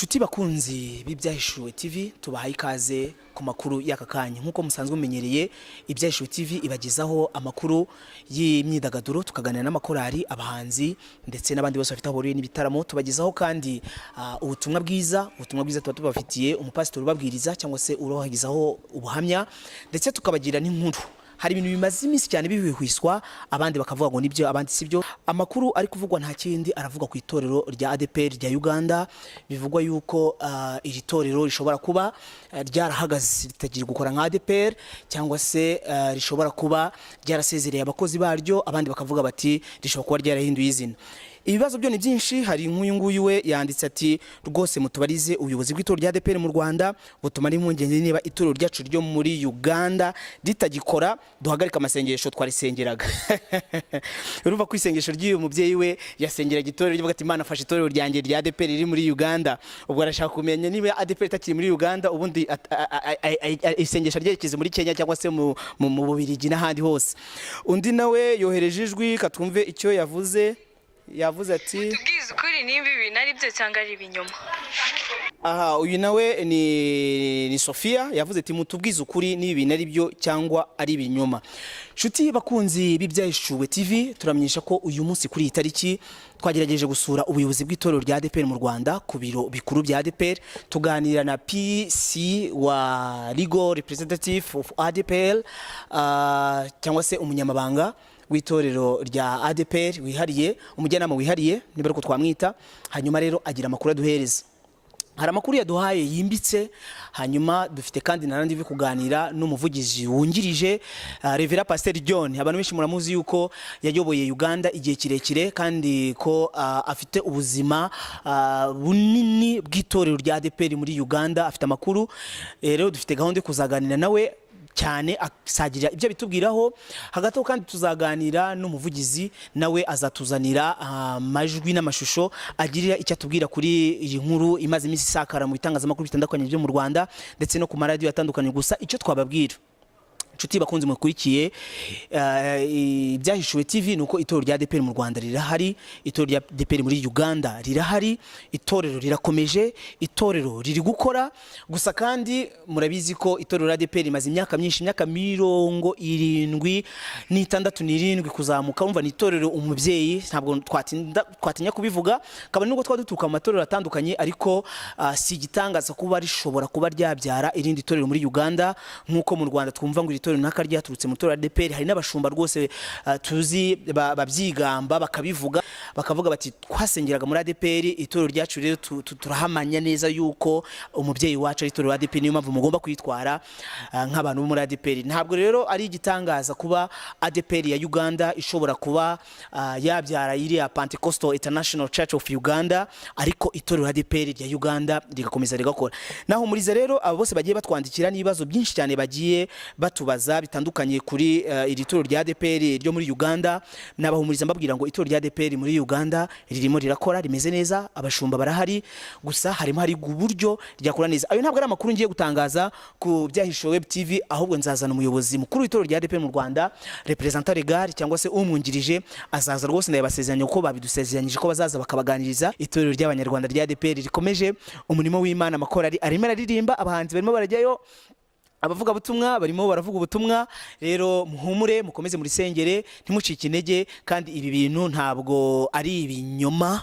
Nshuti bakunzi b'Ibyahishuwe TV tubahaye ikaze ku makuru y'aka kanya. Nkuko musanzwe mumenyereye, Ibyahishuwe TV ibagezaho amakuru y'imyidagaduro, tukaganira n'amakorari, abahanzi ndetse n'abandi bose bafite ahuriye n'ibitaramo. Tubagezaho kandi ubutumwa bwiza tuba tubafitiye umupasiteri ubabwiriza cyangwa se urohagizaho ubuhamya, ndetse tukabagira n'inkuru. Hari ibintu bimaze iminsi cyane bihwihwiswa, abandi bakavuga ngo nibyo abandi sibyo. Amakuru ari kuvugwa nta kindi, aravuga ku itorero rya ADEPR rya Uganda. Bivugwa yuko iri torero rishobora kuba ryarahagaze ritagiye gukora nka ADEPR, cyangwa se rishobora kuba ryarasezereye abakozi baryo, abandi bakavuga bati rishobora kuba ryarahinduye izina. Ibibazo byo ni byinshi. Hari nk'uyu nguyu we yanditse ati rwose mutubarize ubuyobozi bw'itorero rya ADEPR mu Rwanda butumara impungenge niba itorero ryacu ryo muri Uganda ritagikora, duhagarika amasengesho twarisengeraga. Urumva ko isengesho ry'uyu mubyeyi we yasengeraga itorero rivuga ati Imana afashe itorero ryanjye rya ADEPR riri muri Uganda. Ubwo arashaka kumenya niba ADEPR itakiri muri Uganda, ubundi isengesho ryerekeze muri Kenya cyangwa se mu Bubiligi n'ahandi hose. Undi nawe yohereje ijwi katwumve icyo yavuze. Yavuze ati tubwize ukuri nimba ibi nari byo cyangwa ari ibinyoma. Aha, uyu nawe ni Sofia yavuze ati mutubwize ukuri niba ibi nari byo cyangwa ari ibinyoma. Nshuti bakunzi b'Ibyahishuwe TV, turamenyesha ko uyu munsi kuri iyi tariki twagerageje gusura ubuyobozi bw'itorero rya ADEPR mu Rwanda ku biro bikuru bya ADEPR, tuganira na PC wa Legal Representative of ADEPR, cyangwa se umunyamabanga w'itorero rya ADEPR wihariye, umujyanama wihariye niba ariko twamwita. Hanyuma rero agira amakuru aduhereza. Hari amakuru yaduhaye yimbitse. Hanyuma dufite kandi narandi vi kuganira n'umuvugizi wungirije Reverend Pastor John. Abantu benshi muramuzi yuko yayoboye Uganda igihe kirekire, kandi ko afite ubuzima bunini bw'itorero rya ADEPR muri Uganda. Afite amakuru rero dufite gahunda yo kuzaganira nawe cyane asagira ibyo bitubwiraho. Hagati kandi tuzaganira n'umuvugizi, nawe azatuzanira amajwi n'amashusho agirira icyo atubwira kuri iyi nkuru imaze iminsi isakara mu bitangazamakuru bitandukanye byo mu Rwanda ndetse no ku maradiyo atandukanye. Gusa icyo twababwira nshuti bakunze mukurikiye Ibyahishuwe TV nuko itorero rya ADEPR mu Rwanda rirahari, itorero rya ADEPR muri Uganda rirahari, itorero rirakomeje, itorero riri gukora. Gusa kandi murabizi ko itorero rya ADEPR imaze imyaka myinshi, imyaka 76 kuzamuka. Umva ni itorero umubyeyi, ntabwo twatinya kubivuga. Kaba nubwo twadutuka mu matorero atandukanye, ariko si gitangaza kuba rishobora kuba ryabyara irindi torero muri Uganda. Nkuko mu Rwanda twumva ngo itorero naka ryaturutse mu itorero rya ADEPR, hari n'abashumba rwose tuzi babyigamba bakabivuga, bakavuga bati twasengeraga muri ADEPR, itorero ryacu rero turahamanya neza yuko umubyeyi wacu ari itorero rya ADEPR, niyo mpamvu mugomba kwitwara nk'abantu bo muri ADEPR. Ntabwo rero ari igitangaza kuba ADEPR ya Uganda ishobora kuba yabyara iriya Pentecostal International Church of Uganda, ariko itorero rya ADEPR rya Uganda rigakomeza rigakora. Naho muriza rero abo bose bagiye batwandikira n'ibibazo byinshi cyane bagiye batubaza bitandukanye kuri iri torero rya ADEPR ryo muri Uganda. Nabahumuriza mbabwira ngo itorero rya ADEPR muri Uganda ririmo rirakora, rimeze neza, abashumba barahari. Gusa harimo hari uburyo ryakora neza. Ayo ntabwo ari amakuru ngiye gutangaza ku Byahishuwe TV, ahubwo nzazana umuyobozi mukuru w'itorero rya ADEPR mu Rwanda, representant legal cyangwa se umwungirije, azaza rwose ndabasezeranya ko babidusezeranyije ko bazaza bakabaganiriza. Itorero ry'abanyarwanda rya ADEPR rikomeje umurimo w'Imana, amakorari arimo aririmba, abahanzi barimo barajyayo, abavuga butumwa barimo baravuga ubutumwa. Rero muhumure, mukomeze muri sengere, ntimucike intege, kandi ibi bintu ntabwo ari ibinyoma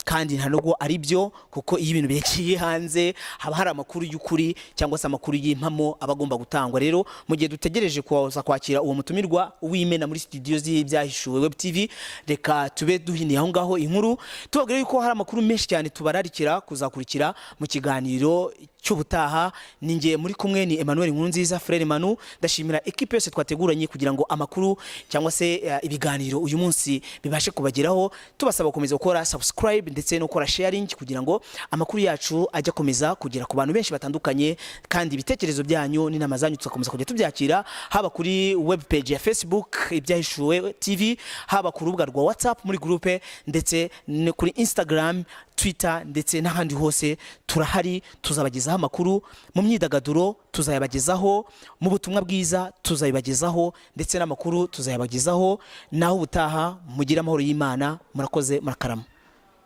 kandi nta nubwo ari byo, kuko iyo ibintu byaciye hanze haba hari amakuru y'ukuri cyangwa se amakuru y'impamo abagomba gutangwa. Rero mu gihe dutegereje kuza kwakira uwo mutumirwa w'Imena muri studio z'Ibyahishuwe Web TV, reka tube duhiniye aho ngaho inkuru, tubabwira yuko hari amakuru menshi cyane tubararikira kuzakurikira mu kiganiro cy'ubutaha. Ninjye muri kumwe ni Emmanuel Nkurunziza, Frere Manu. Ndashimira equipe yose twateguranye kugira ngo amakuru cyangwa se ibiganiro uyu munsi bibashe kubageraho. Tubasaba gukomeza gukora subscribe ndetse no gukora sharing kugira ngo amakuru yacu ajya komeza kugera ku bantu benshi batandukanye, kandi ibitekerezo byanyu n'inama zanyu tuzakomeza kujya tubyakira, haba kuri web page ya Facebook Ibyahishuwe TV, haba ku rubuga rwa WhatsApp muri groupe, ndetse kuri Instagram, Twitter ndetse n'ahandi hose turahari. Tuzabagezaho amakuru mu myidagaduro, tuzayabagezaho mu butumwa bwiza, tuzayibagezaho ndetse n'amakuru tuzayabagezaho. Naho ubutaha mugira amahoro y'Imana. Murakoze, murakarama.